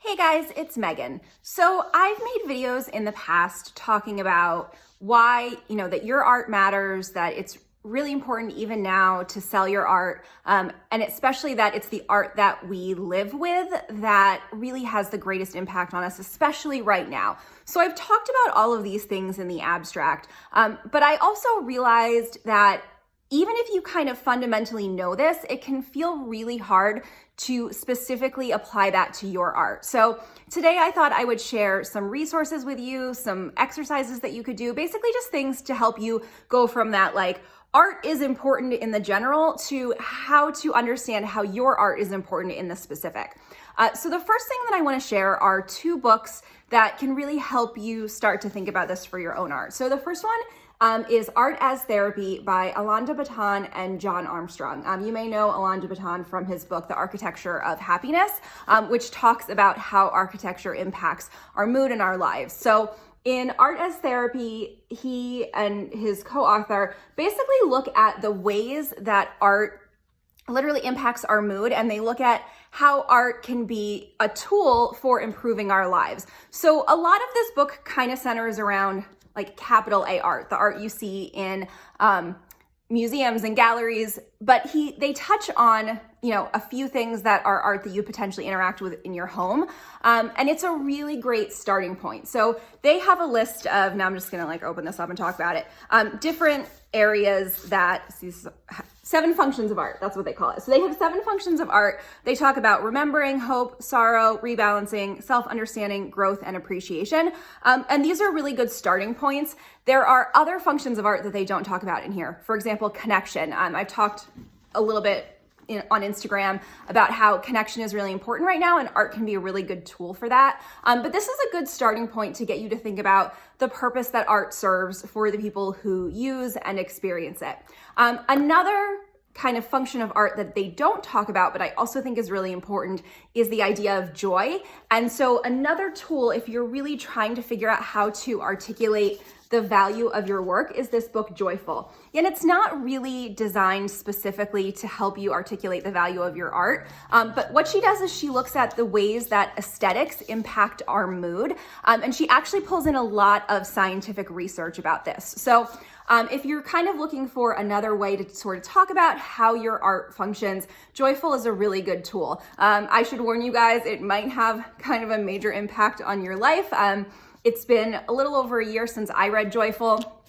Hey guys, it's Megan. So I've made videos in the past talking about why, that your art matters, that it's really important even now to sell your art, and especially that it's the art that we live with that really has the greatest impact on us, especially right now. So I've talked about all of these things in the abstract, but I also realized that even if you kind of fundamentally know this, it can feel really hard to specifically apply that to your art. So today I thought I would share some resources with you, some exercises that you could do, basically just things to help you go from that art is important in the general to how to understand how your art is important in the specific. So the first thing that I want to share are two books that can really help you start to think about this for your own art. So the first one is Art as Therapy by Alain de Botton and John Armstrong. You may know Alain de Botton from his book, The Architecture of Happiness, which talks about how architecture impacts our mood and our lives. So in Art as Therapy, he and his co-author basically look at the ways that art literally impacts our mood, and they look at how art can be a tool for improving our lives. So a lot of this book kind of centers around capital A art, the art you see in museums and galleries, but they touch on, a few things that are art that you potentially interact with in your home. And it's a really great starting point. So they have a list of, now I'm just gonna open this up and talk about it, different areas that, 7 functions of art, that's what they call it. So they have 7 functions of art. They talk about remembering, hope, sorrow, rebalancing, self-understanding, growth, and appreciation. And these are really good starting points. There are other functions of art that they don't talk about in here. For example, connection. I've talked a little bit on Instagram about how connection is really important right now, and art can be a really good tool for that. But this is a good starting point to get you to think about the purpose that art serves for the people who use and experience it. Another kind of function of art that they don't talk about, but I also think is really important, is the idea of joy. And so another tool, if you're really trying to figure out how to articulate the value of your work, is this book, Joyful. And it's not really designed specifically to help you articulate the value of your art. But what she does is she looks at the ways that aesthetics impact our mood. And she actually pulls in a lot of scientific research about this. So if you're kind of looking for another way to sort of talk about how your art functions, Joyful is a really good tool. I should warn you guys, it might have kind of a major impact on your life. It's been a little over a year since I read Joyful,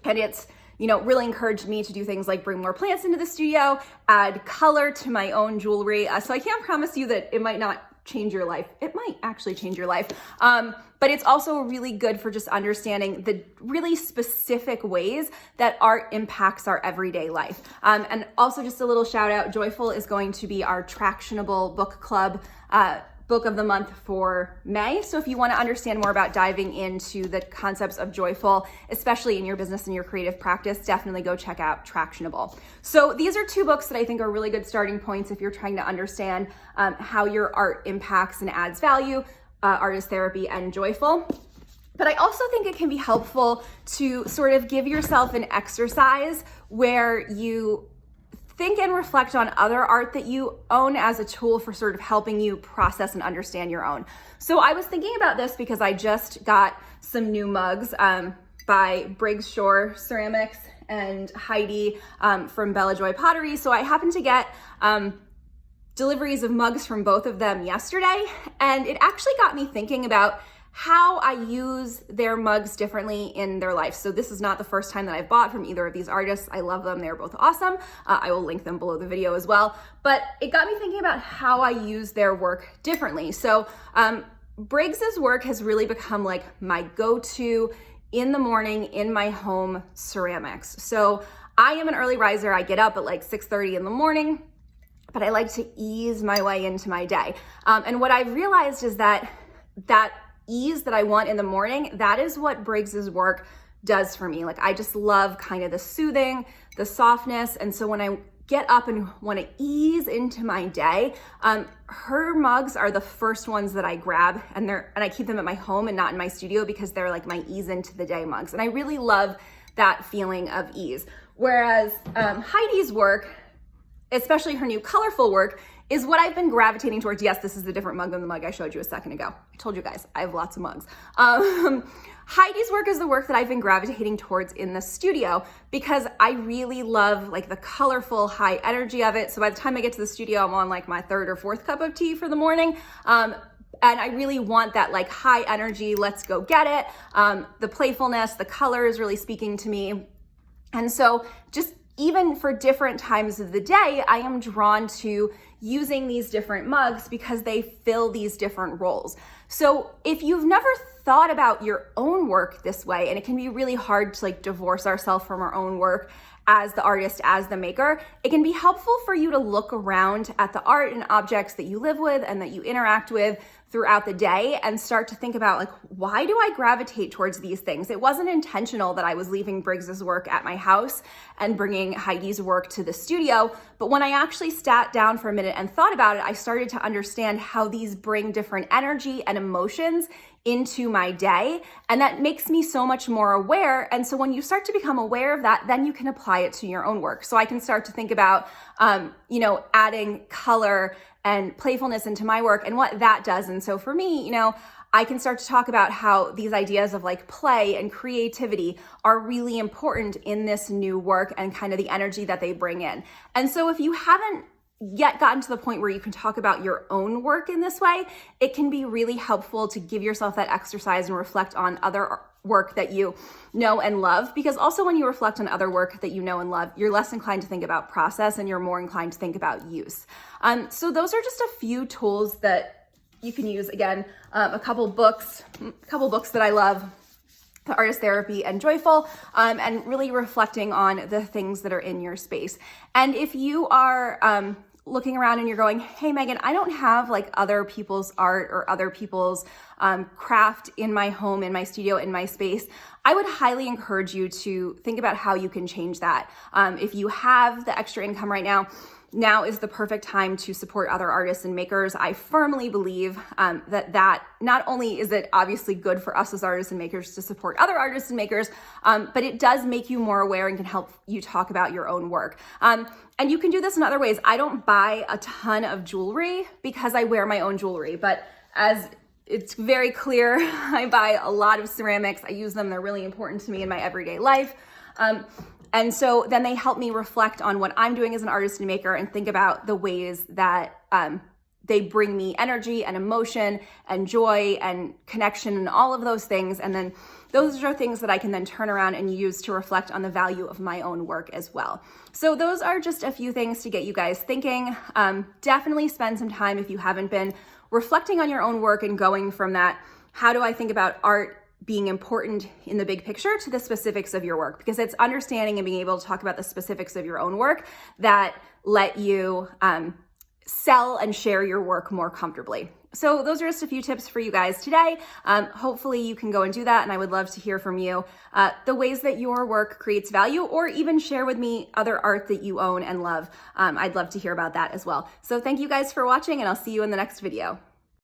and it's really encouraged me to do things like bring more plants into the studio, add color to my own jewelry. So I can't promise you that it might not change your life. It might actually change your life. But it's also really good for just understanding the really specific ways that art impacts our everyday life. And also just a little shout out, Joyful is going to be our Tractionable book club book of the month for May. So if you want to understand more about diving into the concepts of Joyful, especially in your business and your creative practice, definitely go check out Tractionable. So these are 2 books that I think are really good starting points if you're trying to understand how your art impacts and adds value, Art as Therapy and Joyful. But I also think it can be helpful to sort of give yourself an exercise where you think and reflect on other art that you own as a tool for sort of helping you process and understand your own. So I was thinking about this because I just got some new mugs by Briggs Shore Ceramics and Heidi from Bella Joy Pottery. So I happened to get deliveries of mugs from both of them yesterday, and it actually got me thinking about how I use their mugs differently in their life. So this is not the first time that I've bought from either of these artists. I love them. They're both awesome. I will link them below the video as well. But it got me thinking about how I use their work differently. So Briggs's work has really become my go-to in the morning in my home ceramics. So I am an early riser. I get up at 6:30 in the morning, but I like to ease my way into my day. And what I've realized is that ease that I want in the morning, that is what Briggs's work does for me. I just love kind of the soothing, the softness. And so when I get up and want to ease into my day, her mugs are the first ones that I grab, and I keep them at my home and not in my studio because they're my ease into the day mugs. And I really love that feeling of ease. Whereas Heidi's work, especially her new colorful work, is what I've been gravitating towards. Yes, this is a different mug than the mug I showed you a second ago. I told you guys, I have lots of mugs. Heidi's work is the work that I've been gravitating towards in the studio because I really love like the colorful high energy of it. So by the time I get to the studio, I'm on like my third or fourth cup of tea for the morning. And I really want that like high energy, let's go get it. The playfulness, the color is really speaking to me. And so just even for different times of the day, I am drawn to using these different mugs because they fill these different roles. So if you've never thought about your own work this way, and it can be really hard to like divorce ourselves from our own work as the artist, as the maker, it can be helpful for you to look around at the art and objects that you live with and that you interact with throughout the day and start to think about like, why do I gravitate towards these things? It wasn't intentional that I was leaving Briggs's work at my house and bringing Heidi's work to the studio. But when I actually sat down for a minute and thought about it, I started to understand how these bring different energy and emotions into my day. And that makes me so much more aware. And so when you start to become aware of that, then you can apply it to your own work. So I can start to think about, adding color and playfulness into my work and what that does. And so for me, I can start to talk about how these ideas of like play and creativity are really important in this new work and kind of the energy that they bring in. And so if you haven't yet gotten to the point where you can talk about your own work in this way, it can be really helpful to give yourself that exercise and reflect on other work that you know and love. Because also when you reflect on other work that you know and love, you're less inclined to think about process and you're more inclined to think about use. So those are just a few tools that you can use. Again, a couple books that I love, The Artist Therapy and Joyful, and really reflecting on the things that are in your space. And if you are looking around and you're going, hey, Megan, I don't have like other people's art or other people's craft in my home, in my studio, in my space, I would highly encourage you to think about how you can change that. If you have the extra income right now is the perfect time to support other artists and makers. I firmly believe that not only is it obviously good for us as artists and makers to support other artists and makers, but it does make you more aware and can help you talk about your own work. And you can do this in other ways. I don't buy a ton of jewelry because I wear my own jewelry, but as it's very clear, I buy a lot of ceramics. I use them. They're really important to me in my everyday life. And so then they help me reflect on what I'm doing as an artist and maker and think about the ways that they bring me energy and emotion and joy and connection and all of those things. And then those are things that I can then turn around and use to reflect on the value of my own work as well. So those are just a few things to get you guys thinking. Definitely spend some time, if you haven't been, reflecting on your own work and going from that, how do I think about art being important in the big picture, to the specifics of your work, because it's understanding and being able to talk about the specifics of your own work that let you sell and share your work more comfortably. So those are just a few tips for you guys today. Hopefully you can go and do that. And I would love to hear from you the ways that your work creates value, or even share with me other art that you own and love. I'd love to hear about that as well. So thank you guys for watching, and I'll see you in the next video.